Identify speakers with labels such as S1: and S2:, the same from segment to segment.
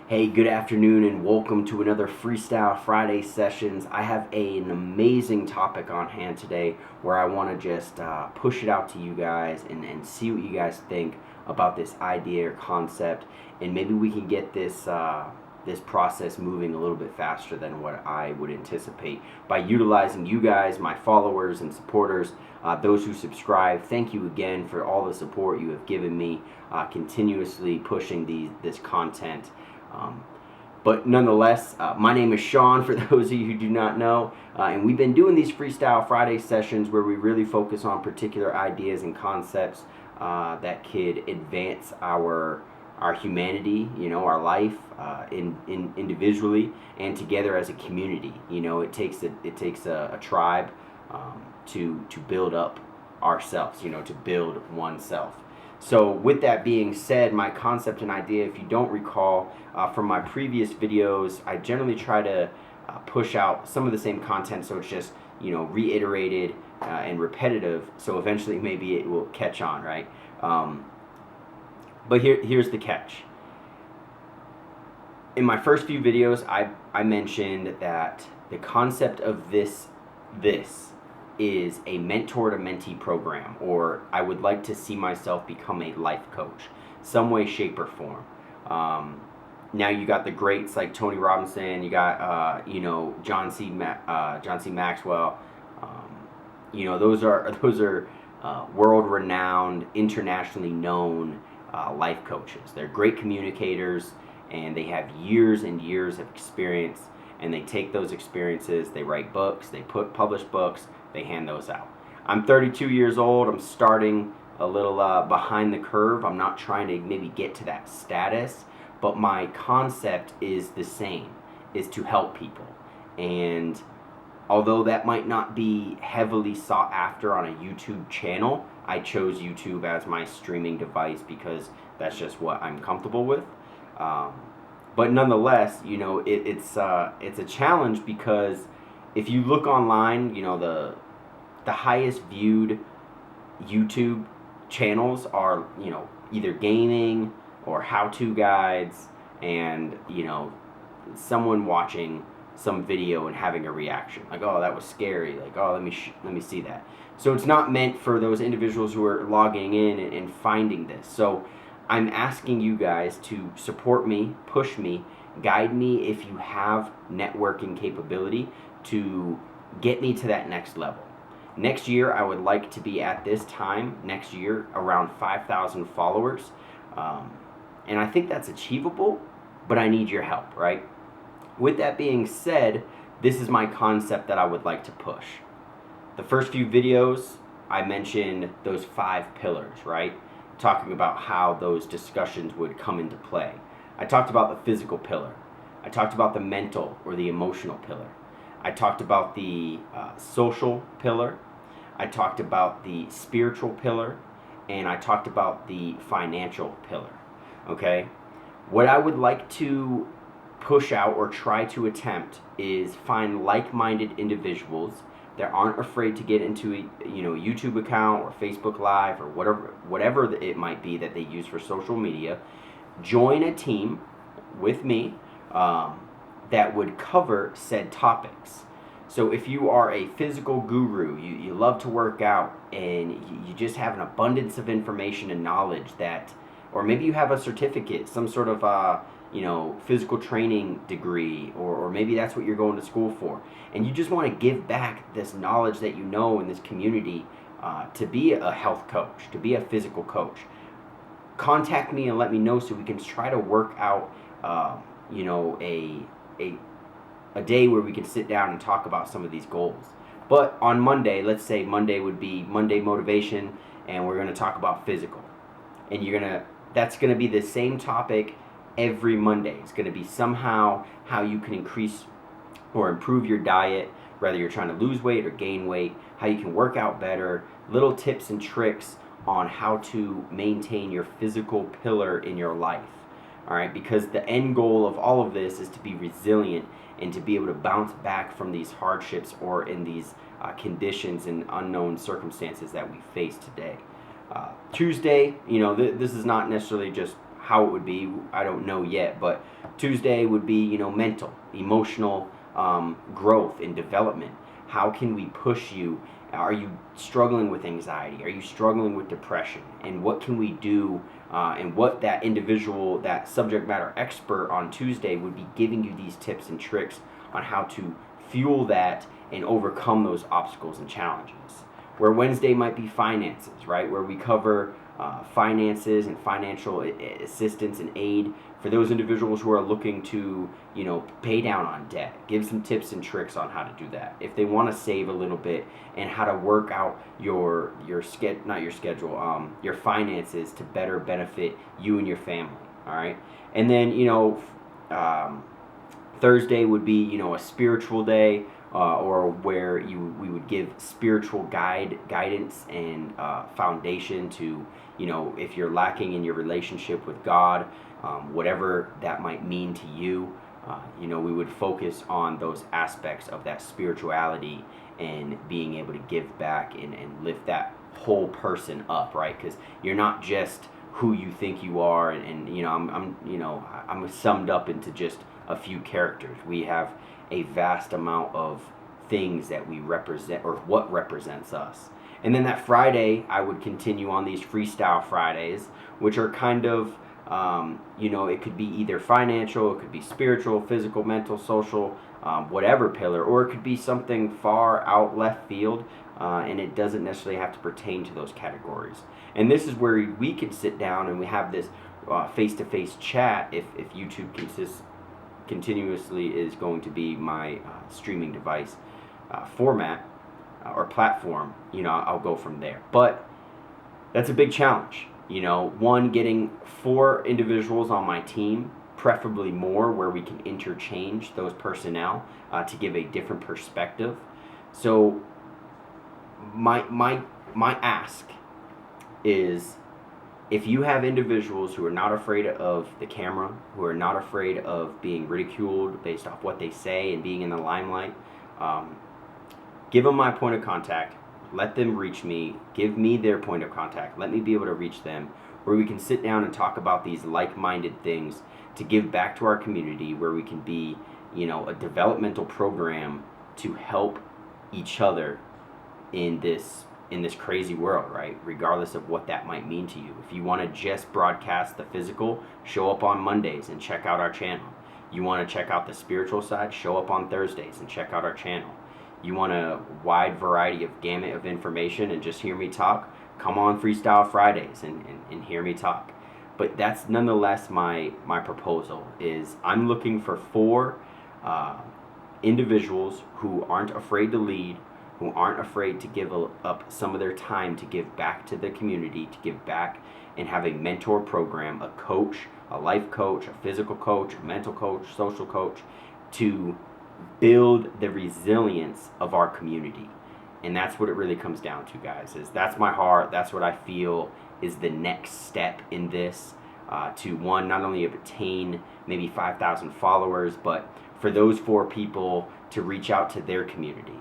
S1: Hey, good afternoon and welcome to another Freestyle Friday sessions. I have an amazing topic on hand today where I want to just push it out to you guys and see what you guys think about this idea or concept, and maybe we can get this process moving a little bit faster than what I would anticipate by utilizing you guys, my followers and supporters, those who subscribe. Thank you again for all the support you have given me, continuously pushing this content. But nonetheless, my name is Sean, for those of you who do not know, and we've been doing these Freestyle Friday sessions where we really focus on particular ideas and concepts that could advance our humanity, our life, individually and together as a community. It takes a tribe to build up ourselves, to build oneself. So with that being said, my concept and idea, if you don't recall from my previous videos, I generally try to push out some of the same content, so it's just reiterated and repetitive, so eventually maybe it will catch on, right? But here's the catch. In my first few videos, I mentioned that the concept of this is a mentor to mentee program, or I would like to see myself become a life coach, some way, shape, or form. Now you got the greats like Tony Robinson, you got John C. Maxwell. Those are world-renowned, internationally known life coaches. They're great communicators, and they have years and years of experience. And they take those experiences, they write books, they publish books, they hand those out. I'm 32 years old. I'm starting a little behind the curve. I'm not trying to maybe get to that status, but my concept is the same, is to help people. And although that might not be heavily sought after on a YouTube channel, I chose YouTube as my streaming device because that's just what I'm comfortable with. But nonetheless, it's a challenge, because if you look online, the highest viewed YouTube channels are either gaming or how-to guides, and someone watching some video and having a reaction like, oh, that was scary, like, oh, let me see that. So it's not meant for those individuals who are logging in and finding this. So I'm asking you guys to support me, push me, guide me if you have networking capability to get me to that next level. Next year, I would like to be at this time next year around 5,000 followers. And I think that's achievable, but I need your help, right? With that being said, this is my concept that I would like to push. The first few videos, I mentioned those 5 pillars, right? Talking about how those discussions would come into play. I talked about the physical pillar. I talked about the mental or the emotional pillar. I talked about the social pillar. I talked about the spiritual pillar. And I talked about the financial pillar. Okay? What I would like to push out or try to attempt is find like-minded individuals that aren't afraid to get into a YouTube account or Facebook Live or whatever it might be that they use for social media. Join a team with me that would cover said topics. So if you are a physical guru, you love to work out, and you just have an abundance of information and knowledge or maybe you have a certificate, some sort of physical training degree, or maybe that's what you're going to school for, and you just want to give back this knowledge that in this community to be a health coach, to be a physical coach. Contact me and let me know so we can try to work out a day where we can sit down and talk about some of these goals. But on Monday, let's say Monday would be Monday motivation, and we're going to talk about physical, and that's going to be the same topic every Monday. It's going to be somehow how you can increase or improve your diet, whether you're trying to lose weight or gain weight, how you can work out better, little tips and tricks on how to maintain your physical pillar in your life. All right, because the end goal of all of this is to be resilient and to be able to bounce back from these hardships or in these conditions and unknown circumstances that we face today. Tuesday, this is not necessarily just how it would be, I don't know yet, but Tuesday would be, mental, emotional growth and development. How can we push you? Are you struggling with anxiety? Are you struggling with depression? And what can we do? And what that individual, that subject matter expert on Tuesday would be giving you these tips and tricks on how to fuel that and overcome those obstacles and challenges. Where Wednesday might be finances, right? Where we cover finances and financial assistance and aid for those individuals who are looking to, pay down on debt. Give some tips and tricks on how to do that. If they want to save a little bit and how to work out your finances to better benefit you and your family. All right, and then Thursday would be a spiritual day, or where we would give spiritual guidance and foundation to if you're lacking in your relationship with God, whatever that might mean to you. We would focus on those aspects of that spirituality and being able to give back and lift that whole person up, right? Because you're not just who you think you are, and I'm summed up into just a few characters. We have a vast amount of things that we represent, or what represents us. And then that Friday, I would continue on these Freestyle Fridays, which are kind of, it could be either financial, it could be spiritual, physical, mental, social, whatever pillar, or it could be something far out left field, and it doesn't necessarily have to pertain to those categories. And this is where we can sit down and we have this face-to-face chat if YouTube continuously is going to be my streaming device format or platform. I'll go from there. But that's a big challenge. One, getting 4 individuals on my team, preferably more, where we can interchange those personnel to give a different perspective. So my ask is, if you have individuals who are not afraid of the camera, who are not afraid of being ridiculed based off what they say and being in the limelight, give them my point of contact. Let them reach me. Give me their point of contact. Let me be able to reach them, where we can sit down and talk about these like-minded things to give back to our community, where we can be, a developmental program to help each other in this crazy world, right? Regardless of what that might mean to you. If you want to just broadcast the physical, show up on Mondays and check out our channel. You want to check out the spiritual side, show up on Thursdays and check out our channel. You want a wide variety of gamut of information and just hear me talk, come on Freestyle Fridays and hear me talk. But that's nonetheless my proposal is I'm looking for 4 individuals who aren't afraid to lead, who aren't afraid to give up some of their time to give back to the community, to give back and have a mentor program, a coach, a life coach, a physical coach, a mental coach, social coach, to build the resilience of our community. And that's what it really comes down to, guys. That's my heart. That's what I feel is the next step in this, to one, not only obtain maybe 5,000 followers, but for those 4 people to reach out to their community.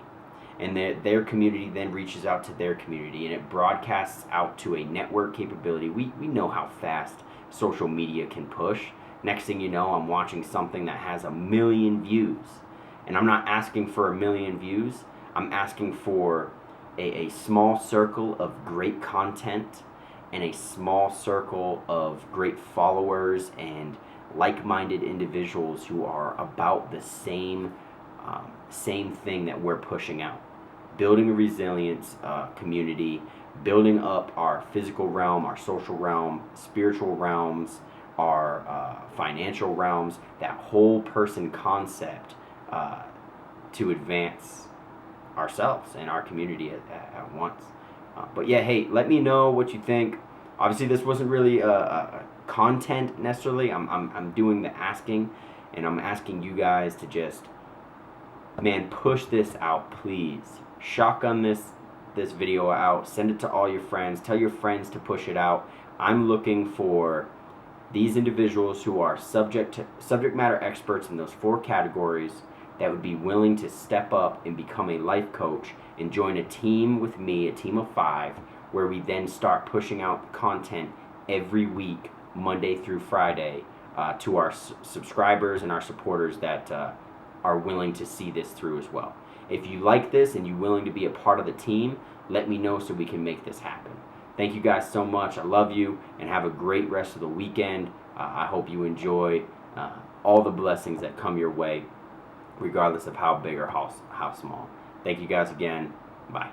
S1: And their community then reaches out to their community, and it broadcasts out to a network capability. We know how fast social media can push. Next thing you know, I'm watching something that has 1 million views. And I'm not asking for 1 million views. I'm asking for a small circle of great content and a small circle of great followers and like-minded individuals who are about the same thing that we're pushing out. Building a resilience community, building up our physical realm, our social realm, spiritual realms, our financial realms, that whole person concept to advance ourselves and our community at once. But yeah, hey, let me know what you think. Obviously, this wasn't really a content necessarily. I'm doing the asking, and I'm asking you guys to just, man, push this out, please. Shotgun this video out. Send it to all your friends. Tell your friends to push it out. I'm looking for these individuals who are subject matter experts in those 4 categories that would be willing to step up and become a life coach and join a team with me, a team of 5, where we then start pushing out content every week Monday through Friday to our subscribers and our supporters that are willing to see this through as well. If you like this and you're willing to be a part of the team, let me know so we can make this happen. Thank you guys so much. I love you, and have a great rest of the weekend. I hope you enjoy all the blessings that come your way, regardless of how big or how small. Thank you guys again. Bye.